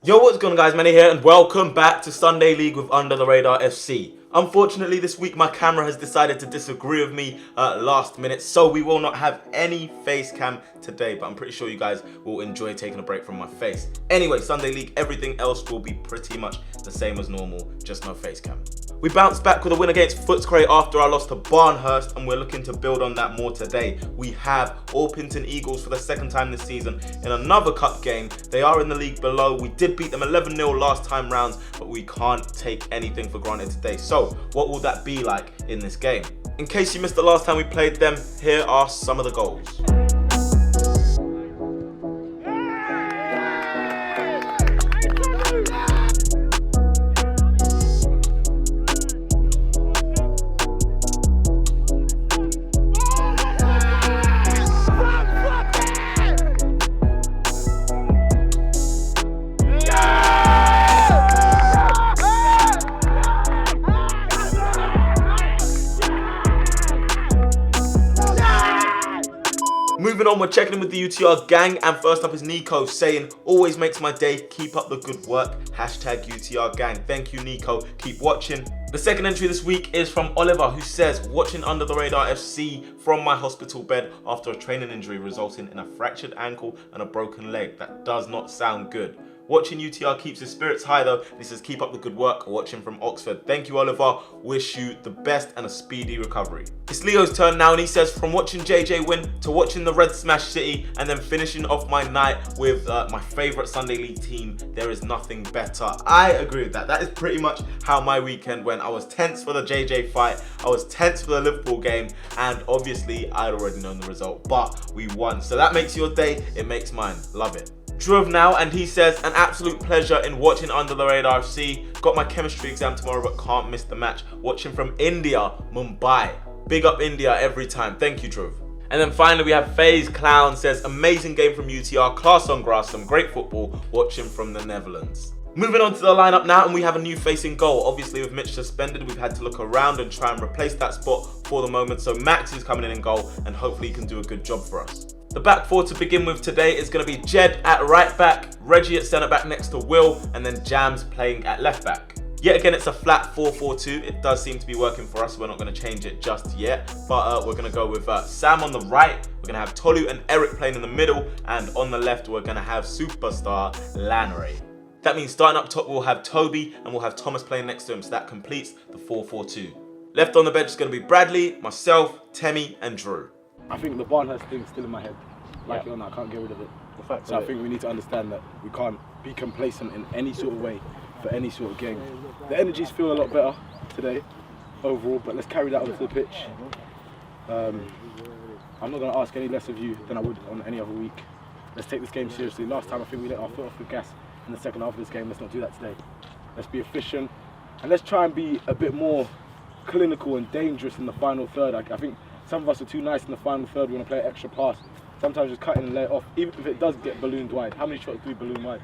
Yo, what's going on guys, Manny here and welcome back to Sunday League with Under the Radar FC. Unfortunately this week my camera has decided to disagree with me last minute, so we will not have any face cam today, but I'm pretty sure you guys will enjoy taking a break from my face. Anyway, Sunday League, everything else will be pretty much the same as normal, just no face cam. We bounced back with a win against Footscray after our loss to Barnhurst, and we're looking to build on that more today. We have Orpington Eagles for the second time this season in another cup game. They are in the league below. We did beat them 11-0 last time rounds, but we can't take anything for granted today. So what will that be like in this game? In case you missed the last time we played them, here are some of the goals. Moving on, we're checking in with the UTR gang, and first up is Nico saying, always makes my day, keep up the good work, hashtag UTR gang. Thank you Nico, keep watching. The second entry this week is from Oliver, who says, watching Under the Radar FC from my hospital bed after a training injury resulting in a fractured ankle and a broken leg. That does not sound good. Watching UTR keeps his spirits high though. He says, keep up the good work, watching from Oxford. Thank you Oliver, wish you the best and a speedy recovery. It's Leo's turn now, and he says, from watching JJ win to watching the Red smash City and then finishing off my night with my favourite Sunday League team, there is nothing better. I agree with that. That is pretty much how my weekend went. I was tense for the JJ fight, I was tense for the Liverpool game, and obviously I'd already known the result, but we won. So that makes your day, it makes mine. Love it. Drove now, and he says, an absolute pleasure in watching Under the Radar FC. Got my chemistry exam tomorrow but can't miss the match. Watching from India, Mumbai. Big up India every time. Thank you, Drove. And then finally we have FaZe Clown says, amazing game from UTR, class on grass, some great football, watching from the Netherlands. Moving on to the lineup now, and we have a new face in goal. Obviously with Mitch suspended, we've had to look around and try and replace that spot for the moment. So Max is coming in goal, and hopefully he can do a good job for us. The back four to begin with today is going to be Jed at right back, Reggie at centre back next to Will, and then Jams playing at left back. Yet again, it's a flat 4-4-2. It does seem to be working for us. We're not going to change it just yet, but we're going to go with Sam on the right. We're going to have Tolu and Eric playing in the middle, and on the left, we're going to have superstar Lannery. That means starting up top, we'll have Toby, and we'll have Thomas playing next to him, so that completes the 4-4-2. Left on the bench is going to be Bradley, myself, Temi, and Drew. I think the Barnhurst thing is still in my head. Like it or not, I can't get rid of it. So I think we need to understand that we can't be complacent in any sort of way for any sort of game. The energies feel a lot better today overall, but let's carry that onto the pitch. I'm not going to ask any less of you than I would on any other week. Let's take this game seriously. Last time I think we let our foot off the gas in the second half of this game. Let's not do that today. Let's be efficient, and let's try and be a bit more clinical and dangerous in the final third. I think some of us are too nice in the final third. We want to play an extra pass. Sometimes just cut in and lay it off, even if it does get ballooned wide. How many shots do we balloon wide?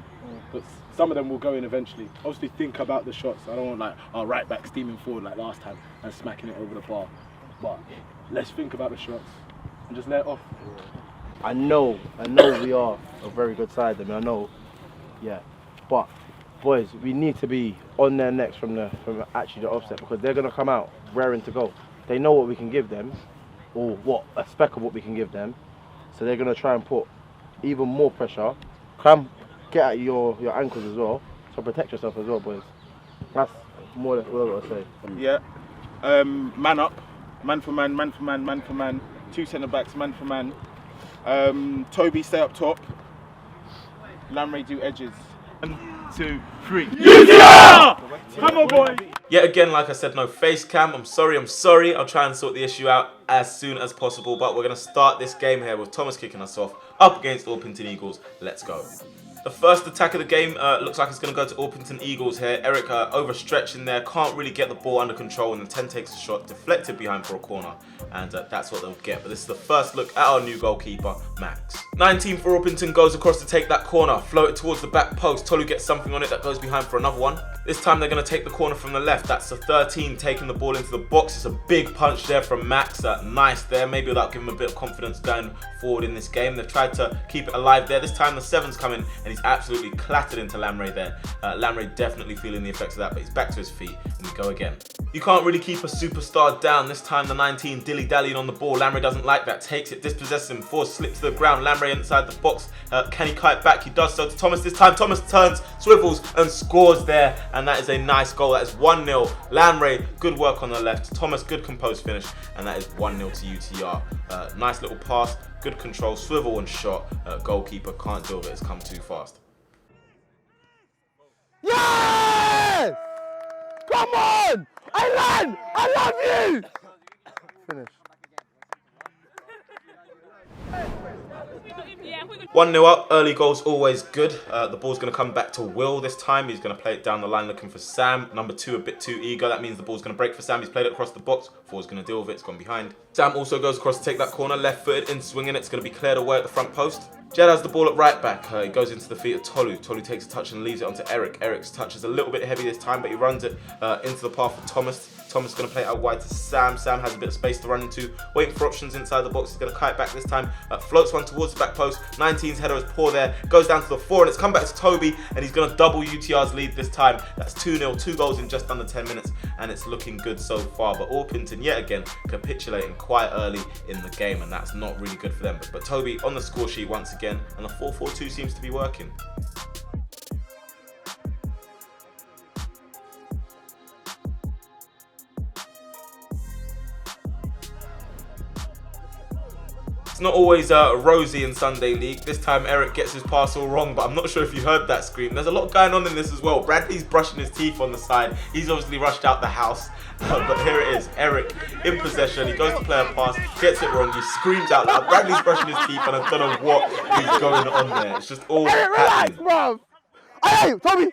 But some of them will go in eventually. Obviously think about the shots. I don't want like our right back steaming forward like last time and smacking it over the bar. But let's think about the shots and just lay it off. I know we are a very good side. I know, yeah. But boys, we need to be on their necks from actually the offset, because they're gonna come out raring to go. They know what we can give them, or what a speck of what we can give them. So they're gonna try and put even more pressure. Come get at your ankles as well. So protect yourself as well, boys. That's more than what I've got to say. Yeah. Man up. Man for man, man for man, man for man. Two centre backs, man for man. Toby stay up top. Lannery do edges. 1, 2, 3. Yeah! Come on, boy! Yet again, like I said, no face cam. I'm sorry. I'll try and sort the issue out as soon as possible, but we're going to start this game here with Thomas kicking us off up against Orpington Eagles. Let's go. The first attack of the game looks like it's going to go to Orpington Eagles here. Eric overstretching there, can't really get the ball under control, and the 10 takes a shot, deflected behind for a corner, and that's what they'll get. But this is the first look at our new goalkeeper, Max. 19 for Orpington goes across to take that corner, float it towards the back post. Tolu gets something on it that goes behind for another one. This time they're going to take the corner from the left. That's the 13 taking the ball into the box. It's a big punch there from Max. Nice there. Maybe that'll give him a bit of confidence going forward in this game. They've tried to keep it alive there. This time the 7's coming and he's absolutely clattered into Lamre there. Lamre definitely feeling the effects of that, but he's back to his feet, and we go again. You can't really keep a superstar down. This time the 19 dilly-dallying on the ball. Lamre doesn't like that. Takes it, dispossesses him. Force slips to the ground. Lamre inside the box. Can he kite back? He does so to Thomas this time. Thomas turns, swivels, and scores there. And that is a nice goal. That is 1-0. Lamre, good work on the left. Thomas, good composed finish. And that is 1-0 to UTR. Nice little pass, good control, swivel and shot. Goalkeeper can't deal with it. It's come too fast. Yes! Come on! Alan! I love you! Finish. 1-0 up, early goals always good. The ball's going to come back to Will this time. He's going to play it down the line looking for Sam. Number 2 a bit too eager. That means the ball's going to break for Sam. He's played it across the box. Ford's going to deal with it. It's gone behind. Sam also goes across to take that corner. Left footed in swinging. It's going to be cleared away at the front post. Jed has the ball at right back. He goes into the feet of Tolu. Tolu takes a touch and leaves it onto Eric. Eric's touch is a little bit heavy this time, but he runs it into the path of Thomas. Thomas is going to play it out wide to Sam. Sam has a bit of space to run into. Waiting for options inside the box. He's going to kite back this time. Floats one towards the back post. 19's header is poor there. Goes down to the 4 and it's come back to Toby. And he's going to double UTR's lead this time. That's 2-0. 2 goals in just under 10 minutes. And it's looking good so far. But Orpington yet again capitulating quite early in the game. And that's not really good for them. But Toby on the score sheet once again. And the 4-4-2 seems to be working. It's not always rosy in Sunday League. This time Eric gets his pass all wrong, but I'm not sure if you heard that scream. There's a lot going on in this as well. Bradley's brushing his teeth on the side. He's obviously rushed out the house. But here it is, Eric in possession. He goes to play a pass, gets it wrong. He screams out loud. Bradley's brushing his teeth, and I don't know what is going on there. It's just all happening. Bruv! Hey, Tommy!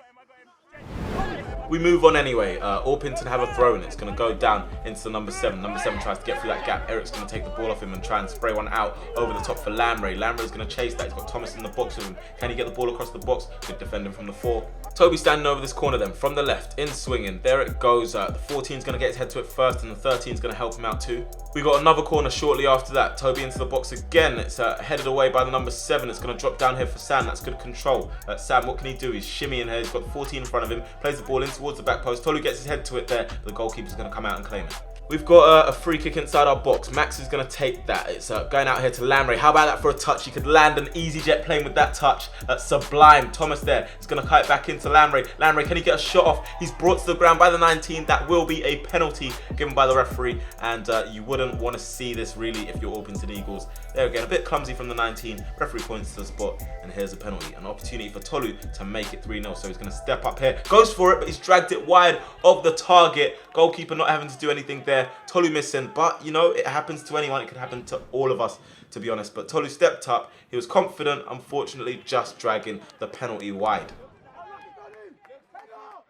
We move on anyway. Orpington have a throw and it's going to go down into the number 7. Number 7 tries to get through that gap. Eric's going to take the ball off him and try and spray one out over the top for Lamre. Lamre's going to chase that. He's got Thomas in the box with him. Can he get the ball across the box? Good defending from the 4. Toby standing over this corner then from the left in swinging. There it goes. The 14's going to get his head to it first and the 13's going to help him out too. We got another corner shortly after that. Toby into the box again. It's headed away by the number 7. It's going to drop down here for Sam. That's good control. Sam, what can he do? He's shimmying here. He's got the 14 in front of him. Plays the ball in towards the back post. Tolu gets his head to it there. The goalkeeper's going to come out and claim it. We've got a free kick inside our box. Max is going to take that. It's going out here to Lamre. How about that for a touch? He could land an easy jet plane with that touch. Sublime. Thomas there. He's going to kite back into Lamre. Lamre, can he get a shot off? He's brought to the ground by the 19. That will be a penalty given by the referee. And you wouldn't want to see this really if you're Orpington Eagles. There again, a bit clumsy from the 19. Referee points to the spot. And here's a penalty. An opportunity for Tolu to make it 3-0. So he's going to step up here. Goes for it, but he's dragged it wide of the target. Goalkeeper not having to do anything there. Tolu missing, but you know, it happens to anyone. It could happen to all of us, to be honest. But Tolu stepped up. He was confident, unfortunately, just dragging the penalty wide.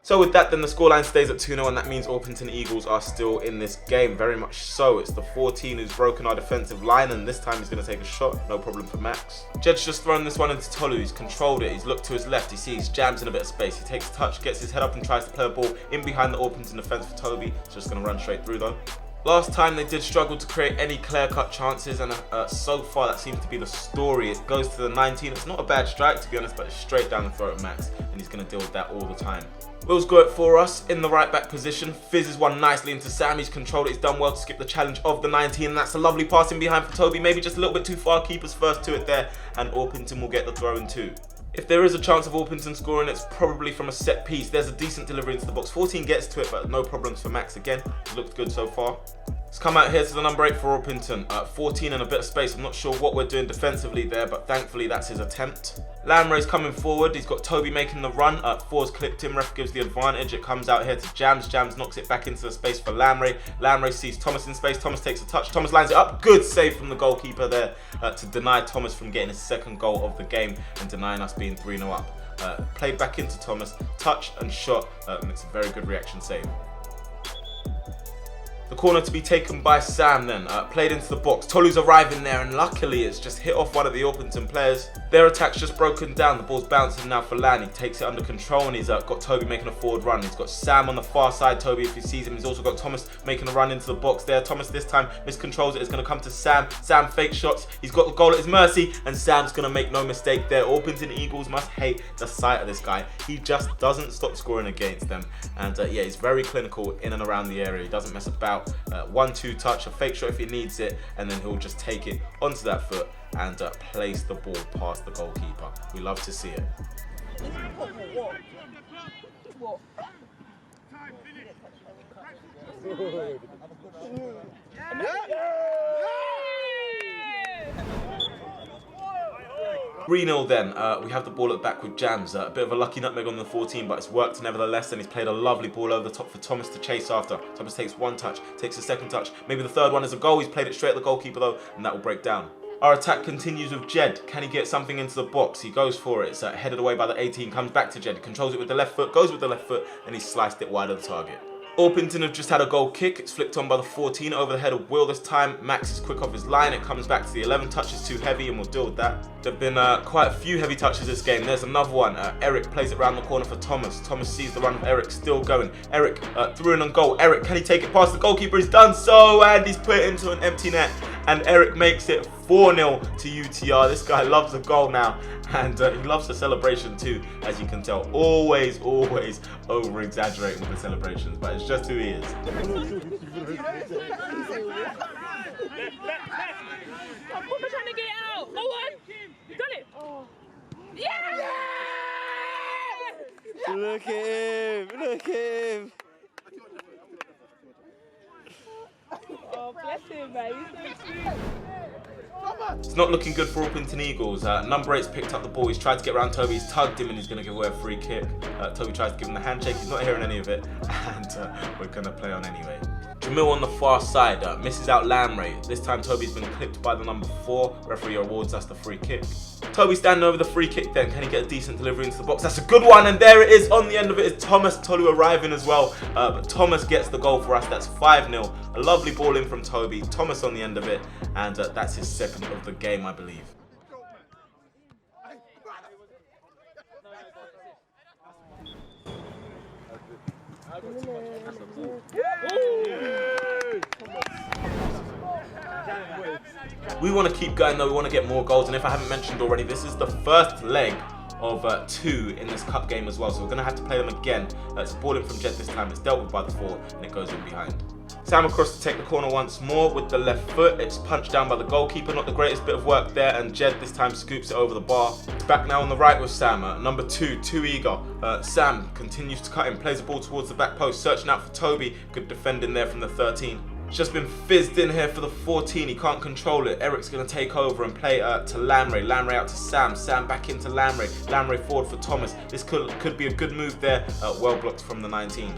So with that, then the scoreline stays at 2-0, and that means Orpington Eagles are still in this game. Very much so. It's the 14 who's broken our defensive line, and this time he's going to take a shot. No problem for Max. Jed's just thrown this one into Tolu. He's controlled it. He's looked to his left. He sees Jams in a bit of space. He takes a touch, gets his head up and tries to play a ball in behind the Orpington defence for Toby. It's just going to run straight through though. Last time they did struggle to create any clear-cut chances, and so far that seems to be the story. It goes to the 19. It's not a bad strike, to be honest, but it's straight down the throat of Max, and he's going to deal with that all the time. Will's got it for us in the right back position. Fizzes one nicely into Sam. He's controlled it. He's done well to skip the challenge of the 19. And that's a lovely pass in behind for Toby. Maybe just a little bit too far. Keeper's first to it there. And Orpington will get the throw in too. If there is a chance of Orpington scoring, it's probably from a set piece. There's a decent delivery into the box. 14 gets to it, but no problems for Max again. He's looked good so far. Let's come out here to the number 8 for Orpington. 14 and a bit of space. I'm not sure what we're doing defensively there, but thankfully that's his attempt. Lamre's coming forward. He's got Toby making the run. 4's clipped him. Ref gives the advantage. It comes out here to Jams. Jams knocks it back into the space for Lamre. Lamre sees Thomas in space. Thomas takes a touch. Thomas lines it up. Good save from the goalkeeper there to deny Thomas from getting his second goal of the game and denying us being 3-0 up. Played back into Thomas. Touch and shot. And it's a very good reaction save. The corner to be taken by Sam then, played into the box. Tolu's arriving there and luckily it's just hit off one of the Orpington players. Their attack's just broken down, the ball's bouncing now for Lan. He takes it under control and he's got Toby making a forward run. He's got Sam on the far side, Toby if he sees him. He's also got Thomas making a run into the box there. Thomas this time miscontrols it, it's going to come to Sam. Sam fake shots, he's got the goal at his mercy and Sam's going to make no mistake there. Orpington Eagles must hate the sight of this guy. He just doesn't stop scoring against them. And yeah, he's very clinical in and around the area. He doesn't mess about. 1-2 touch, a fake shot if he needs it, and then he'll just take it onto that foot and place the ball past the goalkeeper. We love to see it. Reno then, we have the ball at the back with Jams. A bit of a lucky nutmeg on the 14, but it's worked nevertheless, and he's played a lovely ball over the top for Thomas to chase after. Thomas takes one touch, takes a second touch, maybe the third one is a goal. He's played it straight at the goalkeeper though, and that will break down. Our attack continues with Jed. Can he get something into the box? He goes for it. It's headed away by the 18, comes back to Jed, controls it with the left foot, goes with the left foot, and he sliced it wide of the target. Orpington have just had a goal kick. It's flicked on by the 14 over the head of Will this time. Max is quick off his line. It comes back to the 11. Touch is too heavy and we'll deal with that. There have been quite a few heavy touches this game. There's another one. Eric plays it around the corner for Thomas. Thomas sees the run of Eric still going. Eric through in on goal. Eric, can he take it past the goalkeeper? He's done so and he's put it into an empty net. And Eric makes it 4-0 to UTR. This guy loves a goal now. And he loves the celebration too, as you can tell. Always over-exaggerating with the celebrations, but it's just who he is. Come on, we're trying to get it out. No one. You done it. Oh. Yeah! Look at him. Look at him. Oh, bless him, man. He's so sweet. It's not looking good for Orpington Eagles. Number 8's picked up the ball. He's tried to get around Toby. He's tugged him and he's going to give away a free kick. Toby tries to give him the handshake. He's not hearing any of it. And we're going to play on anyway. Jamil on the far side misses out Lamray. This time Toby's been clipped by the number 4. Referee awards us the free kick. Toby standing over the free kick then. Can he get a decent delivery into the box? That's a good one. And there it is. On the end of it is Thomas. Tolu arriving as well. But Thomas gets the goal for us. That's 5-0. A lovely ball in from Toby. Thomas on the end of it. And that's his second of the game, I believe. We want to keep going though, we want to get more goals, and if I haven't mentioned already, this is the first leg of 2 in this cup game as well, so we're going to have to play them again. It's a ball in from Jed this time, it's dealt with by the 4 and it goes in behind. Sam across to take the corner once more with the left foot. It's punched down by the goalkeeper, not the greatest bit of work there, and Jed this time scoops it over the bar. Back now on the right with Sam, number 2, too eager. Sam continues to cut in, plays the ball towards the back post, searching out for Toby. Good defending there from the 13. It's just been fizzed in here for the 14. He can't control it. Eric's going to take over and play to Lamray. Lamray out to Sam. Sam back into Lamray. Lamray forward for Thomas. This could be a good move there. Well blocked from the 19.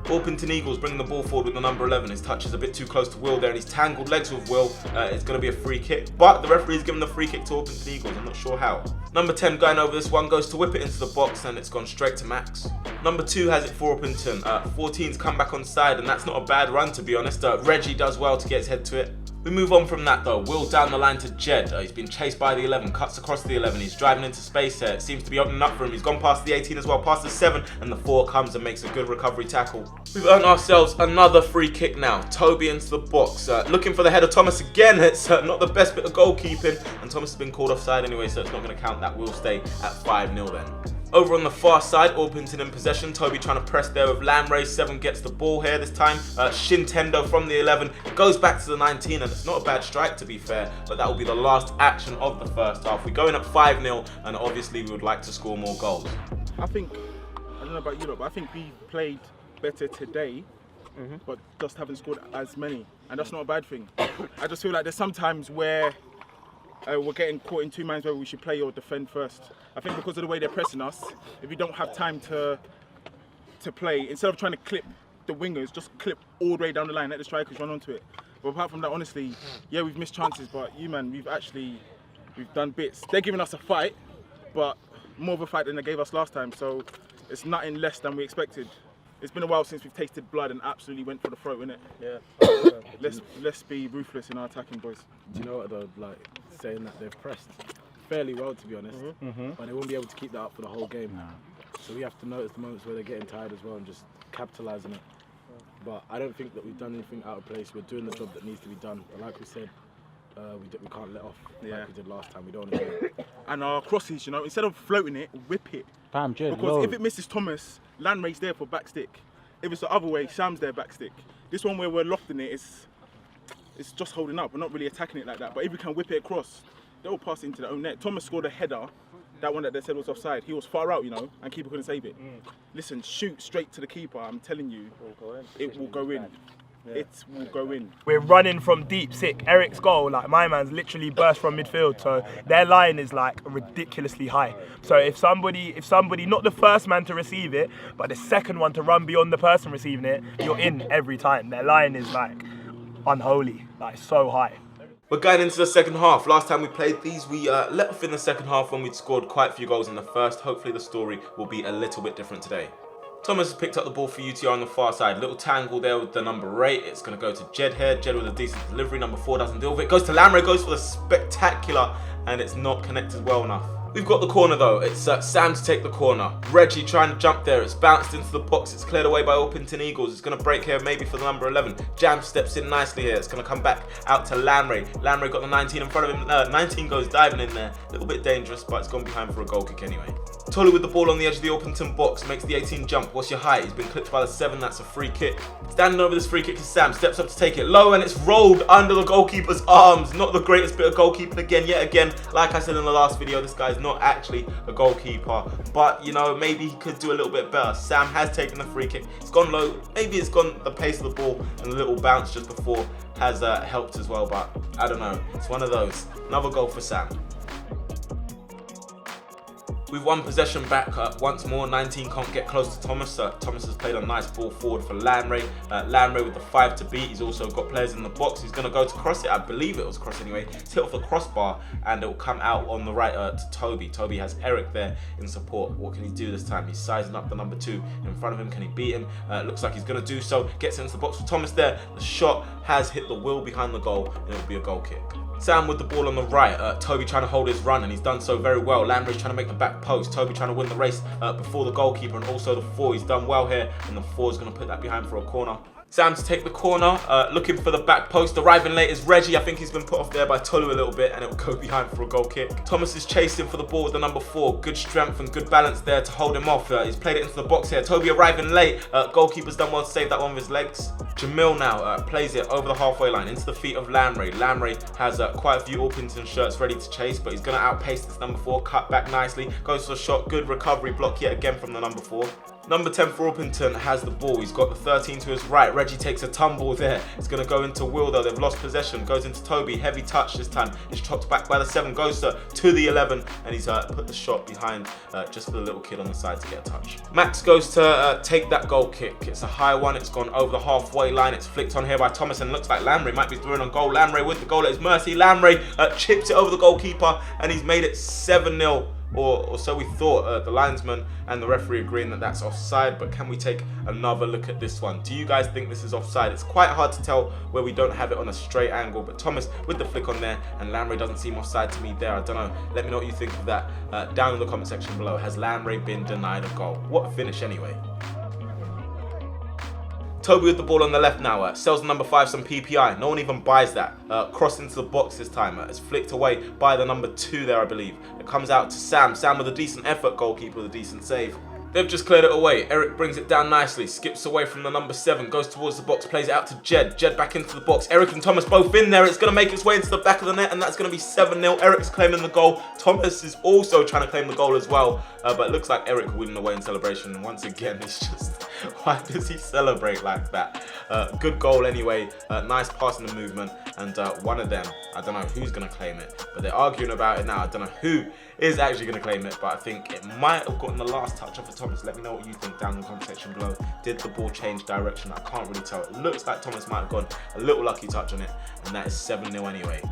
Orpington Eagles bringing the ball forward with the number 11. His touch is a bit too close to Will there, and he's tangled legs with Will. It's going to be a free kick, but the referee's given the free kick to Orpington Eagles. I'm not sure how. Number 10 going over this one, goes to whip it into the box, and it's gone straight to Max. Number 2 has it for Orpington. 14's come back on side, and that's not a bad run, to be honest. Reggie does well to get his head to it. We move on from that though. Will down the line to Jed. He's been chased by the 11, cuts across the 11. He's driving into space here. It seems to be opening up for him. He's gone past the 18 as well, past the 7, and the 4 comes and makes a good recovery tackle. We've earned ourselves another free kick now. Toby into the box. Looking for the header. Thomas again. It's not the best bit of goalkeeping, and Thomas has been called offside anyway, so it's not going to count. That will stay at 5-0 then. Over on the far side, Orpington in possession. Toby trying to press there with Lamray. 7 gets the ball here this time. Shintendo from the 11. It goes back to the 19, and it's not a bad strike to be fair, but that will be the last action of the first half. We're going up 5-0, and obviously we would like to score more goals. I think, I don't know about you lot, but I think we played better today, but just haven't scored as many, and that's not a bad thing. I just feel like there's some times where we're getting caught in 2 minds whether we should play or defend first. I think because of the way they're pressing us, if we don't have time to play, instead of trying to clip the wingers, just clip all the way down the line, let the strikers run onto it. But apart from that, honestly, yeah, we've missed chances, but we've done bits. They're giving us a fight, but more of a fight than they gave us last time, so it's nothing less than we expected. It's been a while since we've tasted blood and absolutely went for the throat, innit? Yeah. Let's be ruthless in our attacking, boys. Do you know what though? Like saying that they've pressed fairly well, to be honest, but they won't be able to keep that up for the whole game. So we have to notice the moments where they're getting tired as well and just capitalise on it. But I don't think that we've done anything out of place. We're doing the job that needs to be done. But like we said, we can't let off like we did last time. We don't want to do it. And our crosses, you know, instead of floating it, whip it. Bam, Jed, Because if it misses Thomas, Lanray's there for back stick. If it's the other way, Sam's there back stick. This one where we're lofting it, it's just holding up. We're not really attacking it like that. But if we can whip it across, they'll pass it into their own net. Thomas scored a header. That one that they said was offside. He was far out, you know, and keeper couldn't save it. Listen, shoot straight to the keeper. I'm telling you, it will go in. It will go in. We're running from deep sick. Eric's goal, like my man's literally burst from midfield, so their line is like ridiculously high. So if somebody, not the first man to receive it, but the second one to run beyond the person receiving it, you're in every time. Their line is like unholy, like so high. We're going into the second half. Last time we played these, we let off in the second half when we'd scored quite a few goals in the first. Hopefully the story will be a little bit different today. Thomas has picked up the ball for UTR on the far side. Little tangle there with the number 8. It's going to go to Jed here. Jed with a decent delivery. Number 4 doesn't deal with it. Goes to Lamray, goes for the spectacular, and it's not connected well enough. We've got the corner though. It's Sam to take the corner. Reggie trying to jump there. It's bounced into the box. It's cleared away by Orpington Eagles. It's going to break here maybe for the number 11. Jam steps in nicely here. It's going to come back out to Lamray. Lamray got the 19 in front of him. 19 goes diving in there. A little bit dangerous, but it's gone behind for a goal kick anyway. Tolly with the ball on the edge of the Orpington box. Makes the 18 jump. What's your height? He's been clipped by the 7. That's a free kick. Standing over this free kick is Sam. Steps up to take it low and it's rolled under the goalkeeper's arms. Not the greatest bit of goalkeeping again. Yet again, like I said in the last video, this guy's not actually a goalkeeper, but you know, maybe he could do a little bit better. Sam has taken the free kick. It's gone low. Maybe it's gone the pace of the ball and the little bounce just before has helped as well, but I don't know. It's one of those. Another goal for Sam. We've won possession back once more. 19 can't get close to Thomas. Thomas has played a nice ball forward for Lamray. Lamray with the 5 to beat. He's also got players in the box. He's going to go to cross it. I believe it was cross anyway. It's hit off the crossbar and it will come out on the right to Toby. Toby has Eric there in support. What can he do this time? He's sizing up the number 2 in front of him. Can he beat him? Looks like he's going to do so. Gets into the box for Thomas there. The shot has hit the wheel behind the goal and it will be a goal kick. Sam with the ball on the right. Toby trying to hold his run and he's done so very well. Lamray's trying to make the back post. Toby trying to win the race before the goalkeeper and also the 4. He's done well here and the 4 is going to put that behind for a corner. Sam to take the corner, looking for the back post. Arriving late is Reggie. I think he's been put off there by Tolu a little bit and it will go behind for a goal kick. Thomas is chasing for the ball with the number 4. Good strength and good balance there to hold him off. He's played it into the box here. Toby arriving late. Goalkeeper's done well to save that one with his legs. Jamil now plays it over the halfway line into the feet of Lamray. Lamray has quite a few Orpington shirts ready to chase, but he's going to outpace this number 4. Cut back nicely. Goes for a shot. Good recovery block yet again from the number 4. Number 10 for Orpington has the ball. He's got the 13 to his right. Reggie takes a tumble there. It's going to go into Will though. They've lost possession. Goes into Toby. Heavy touch this time. It's chopped back by the 7. Goes to the 11 and he's put the shot behind just for the little kid on the side to get a touch. Max goes to take that goal kick. It's a high one. It's gone over the halfway line. It's flicked on here by Thomas and looks like Lamray might be through on goal. Lamray with the goal at his mercy. Lamray chips it over the goalkeeper and he's made it 7-0. Or so we thought. The linesman and the referee agreeing that that's offside, but can we take another look at this one? Do you guys think this is offside? It's quite hard to tell where we don't have it on a straight angle, but Thomas with the flick on there and Lamray doesn't seem offside to me there. I don't know. Let me know what you think of that down in the comment section below. Has Lamray been denied a goal? What a finish anyway. Toby with the ball on the left now, sells number 5 some PPI. No one even buys that. Cross into the box this time. It's flicked away by the number 2 there, I believe. It comes out to Sam. Sam with a decent effort, goalkeeper with a decent save. They've just cleared it away. Eric brings it down nicely, skips away from the number 7, goes towards the box, plays it out to Jed. Jed back into the box. Eric and Thomas both in there. It's going to make its way into the back of the net and that's going to be 7-0. Eric's claiming the goal. Thomas is also trying to claim the goal as well. But it looks like Eric winning away in celebration. And once again, it's just, why does he celebrate like that? Good goal anyway. Nice pass in the movement. And one of them, I don't know who's going to claim it, but they're arguing about it now. I don't know who is actually going to claim it, but I think it might have gotten the last touch off of Thomas. Let me know what you think down in the comment section below. Did the ball change direction? I can't really tell. It looks like Thomas might have gone a little lucky touch on it, and that is 7-0 anyway.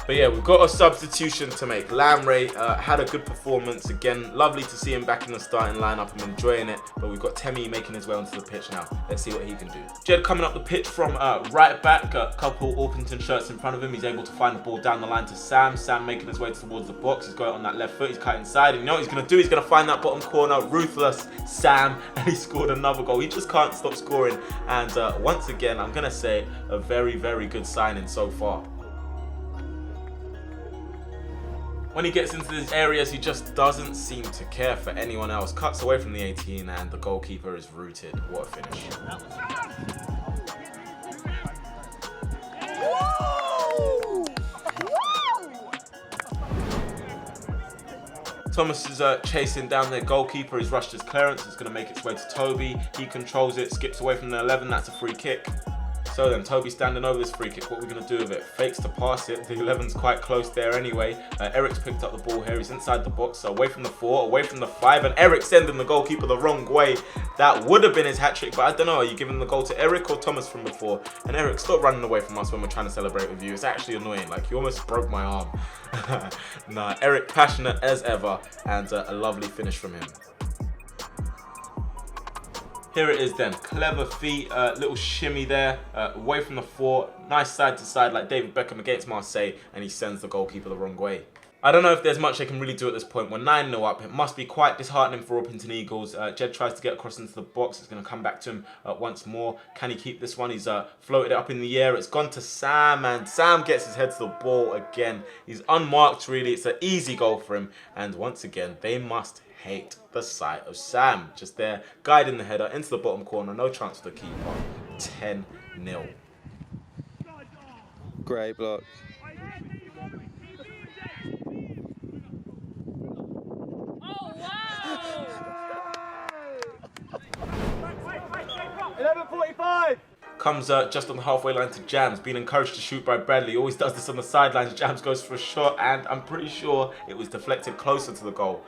But yeah, we've got a substitution to make. Lamray had a good performance. Again, lovely to see him back in the starting lineup. I'm enjoying it. But we've got Temi making his way onto the pitch now. Let's see what he can do. Jed coming up the pitch from right back. A couple Orpington shirts in front of him. He's able to find the ball down the line to Sam. Sam making his way towards the box. He's got it on that left foot. He's cut inside. And you know what he's going to do? He's going to find that bottom corner. Ruthless Sam. And he scored another goal. He just can't stop scoring. And once again, I'm going to say a very, very good signing so far. When he gets into these areas, he just doesn't seem to care for anyone else. Cuts away from the 18 and the goalkeeper is rooted. What a finish. Thomas is chasing down their goalkeeper. He's rushed his clearance. It's going to make its way to Toby. He controls it, skips away from the 11. That's a free kick. So then, Toby standing over this free kick. What are we going to do with it? Fakes to pass it. The 11's quite close there anyway. Eric's picked up the ball here. He's inside the box. So away from the 4, away from the 5. And Eric's sending the goalkeeper the wrong way. That would have been his hat-trick. But I don't know. Are you giving the goal to Eric or Thomas from before? And Eric, stop running away from us when we're trying to celebrate with you. It's actually annoying. Like, you almost broke my arm. Nah, Eric passionate as ever. And a lovely finish from him. Here it is then, clever feet, little shimmy there, away from the 4, nice side to side like David Beckham against Marseille, and he sends the goalkeeper the wrong way. I don't know if there's much they can really do at this point. We're 9-0 up. It must be quite disheartening for Orpington Eagles. Jed tries to get across into the box. It's going to come back to him once more. Can he keep this one? He's floated it up in the air. It's gone to Sam, and Sam gets his head to the ball again. He's unmarked, really. It's an easy goal for him. And once again, they must hate the sight of Sam. Just there, guiding the header into the bottom corner. No chance for the keeper. 10-0. Great block. Oh, wow! 11:45. Comes just on the halfway line to Jams, being encouraged to shoot by Bradley. Always does this on the sidelines. Jams goes for a shot, and I'm pretty sure it was deflected closer to the goal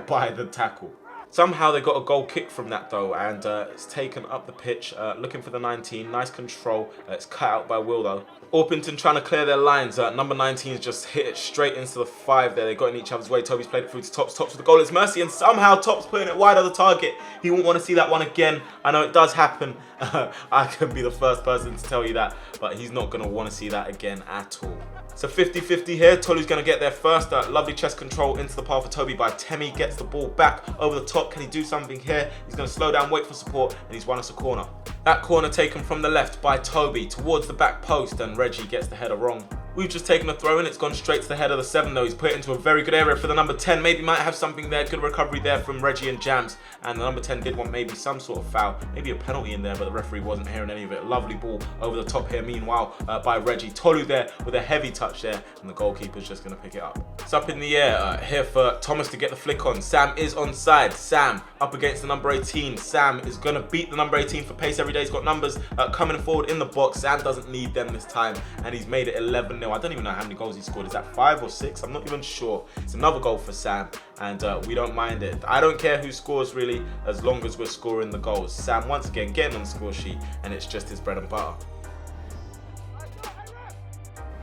by the tackle. Somehow they got a goal kick from that though, and it's taken up the pitch, looking for the 19. Nice control. It's cut out by Will though. Orpington trying to clear their lines. Number 19's just hit it straight into the 5 there. They got in each other's way. Toby's played it through to Tops. Tops with the goal. It's Mercy, and somehow Tops putting it wide of the target. He won't want to see that one again. I know it does happen. I can be the first person to tell you that, but he's not going to want to see that again at all. So 50-50 here. Tolu's going to get there first. Lovely chest control into the path for Toby by Temi. Gets the ball back over the top. Can he do something here? He's going to slow down, wait for support, and he's won us a corner. That corner taken from the left by Toby towards the back post, and Reggie gets the header wrong. We've just taken a throw in. It's gone straight to the head of the 7 though. He's put it into a very good area for the number 10. Maybe might have something there. Good recovery there from Reggie and Jams. And the number 10 did want maybe some sort of foul.Maybe a penalty in there, but the referee wasn't hearing any of it. Lovely ball over the top here. Meanwhile, by Reggie. Tolu there with a heavy touch there. And the goalkeeper's just going to pick it up. It's up in the air here for Thomas to get the flick on. Sam is onside. Sam up against the number 18. Sam is going to beat the number 18 for pace every day. He's got numbers coming forward in the box. Sam doesn't need them this time. And he's made it 11-0. I don't even know how many goals he scored. Is that 5 or 6? I'm not even sure. It's another goal for Sam, and we don't mind it. I don't care who scores really, as long as we're scoring the goals. Sam once again getting on the score sheet, and it's just his bread and butter.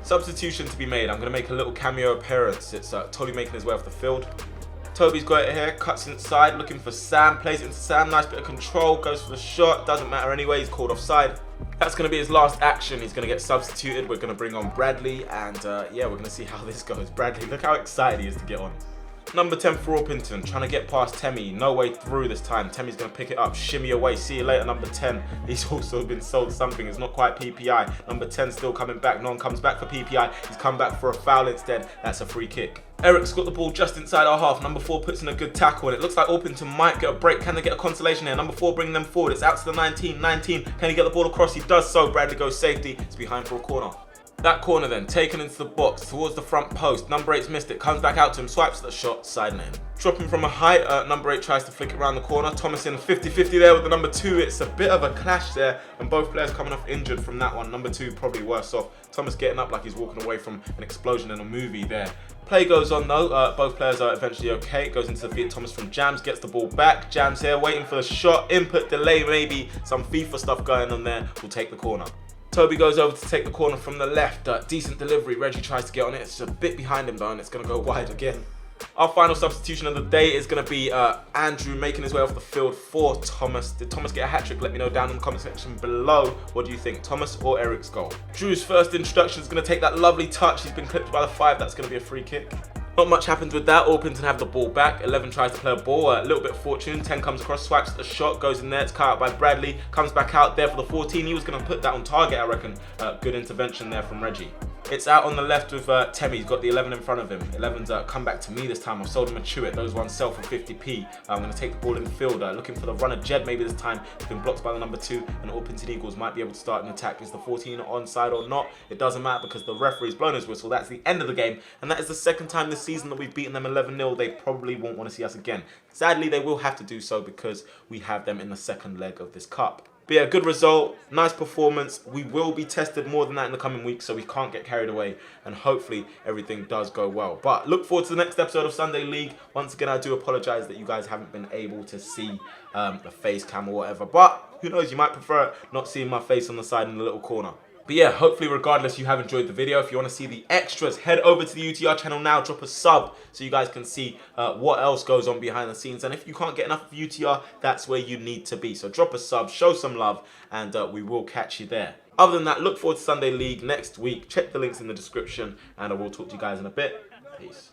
Substitution to be made. I'm going to make a little cameo appearance. It's Toby making his way off the field. Toby's got it here, cuts inside, looking for Sam, plays it into Sam, nice bit of control, goes for the shot, doesn't matter anyway, he's called offside. That's going to be his last action. He's going to get substituted. We're going to bring on Bradley, and yeah, we're going to see how this goes. Bradley, look how excited he is to get on. Number 10 for Orpington, trying to get past Temi. No way through this time. Temi's going to pick it up, shimmy away. See you later, number 10. He's also been sold something. It's not quite PPI. Number 10 still coming back. No one comes back for PPI. He's come back for a foul instead. That's a free kick. Eric's got the ball just inside our half. Number 4 puts in a good tackle, and it looks like Orpington might get a break. Can they get a consolation here? Number 4 bringing them forward. It's out to the 19. 19. Can he get the ball across? He does so. Bradley goes safety. It's behind for a corner. That corner then, taken into the box, towards the front post. Number 8's missed it, comes back out to him, swipes the shot, side lane. Dropping from a height, number 8 tries to flick it around the corner. Thomas in 50-50 there with the number 2. It's a bit of a clash there, and both players coming off injured from that one. Number 2 probably worse off. Thomas getting up like he's walking away from an explosion in a movie there. Play goes on though, both players are eventually okay. It goes into the feet. Thomas from Jams, gets the ball back. Jams here, waiting for the shot, input delay maybe. Some FIFA stuff going on there. We'll take the corner. Toby goes over to take the corner from the left. Decent delivery. Reggie tries to get on it. It's a bit behind him though, and it's going to go wide again. Our final substitution of the day is going to be Andrew making his way off the field for Thomas. Did Thomas get a hat-trick? Let me know down in the comment section below. What do you think, Thomas or Eric's goal? Drew's first introduction is going to take that lovely touch. He's been clipped by the 5. That's going to be a free kick. Not much happens with that. Orpington have the ball back. 11 tries to play a ball. A little bit of fortune. 10 comes across, swipes the shot, goes in there. It's cut out by Bradley. Comes back out there for the 14. He was going to put that on target, I reckon. Good intervention there from Reggie. It's out on the left with Temmie. He's got the 11 in front of him. 11's come back to me this time. I've sold him a Chewit. Those ones sell for 50p. I'm going to take the ball in the field. Looking for the runner Jed maybe this time. He's been blocked by the number 2. And Orpington Eagles might be able to start an attack. Is the 14 onside or not? It doesn't matter because the referee's blown his whistle. That's the end of the game. And that is the second time this season that we've beaten them 11-0. They probably won't want to see us again. Sadly, they will have to do so because we have them in the second leg of this cup. But yeah, good result, nice performance. We will be tested more than that in the coming weeks, so we can't get carried away, and hopefully everything does go well. But look forward to the next episode of Sunday League. Once again, I do apologise that you guys haven't been able to see the face cam or whatever, but who knows, you might prefer not seeing my face on the side in the little corner. But yeah, hopefully regardless you have enjoyed the video. If you want to see the extras, head over to the UTR channel now, drop a sub so you guys can see what else goes on behind the scenes. And if you can't get enough of UTR, that's where you need to be. So drop a sub, show some love, and we will catch you there. Other than that, look forward to Sunday League next week. Check the links in the description, and I will talk to you guys in a bit. Peace.